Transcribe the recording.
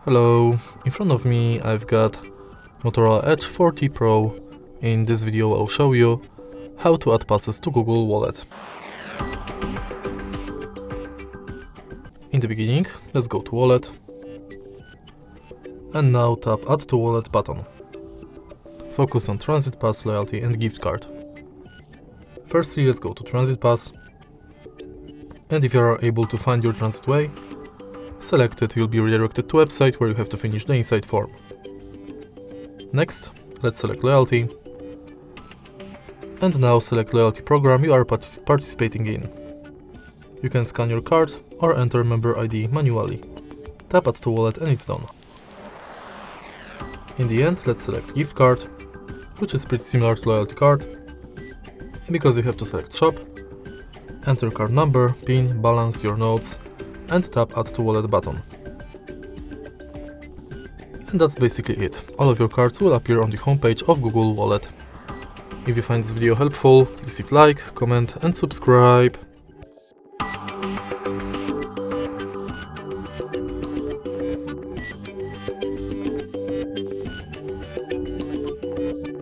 Hello, in front of me I've got Motorola Edge 40 Pro. In this video I'll show you how to add passes to Google Wallet. In the beginning, let's go to Wallet and now tap Add to Wallet button. Focus on Transit Pass, Loyalty and Gift Card. Firstly, let's go to Transit Pass, and if you are able to find your transit way, select it. You'll be redirected to a website where you have to finish the inside form. Next, let's select Loyalty, and now select Loyalty program you are participating in. You can scan your card or enter member ID manually. Tap Add to Wallet and it's done. In the end, let's select Gift Card, which is pretty similar to Loyalty card, because you have to select Shop, enter card number, PIN, balance, your notes, and tap Add to Wallet button. And that's basically it. All of your cards will appear on the homepage of Google Wallet. If you find this video helpful, please leave like, comment and subscribe.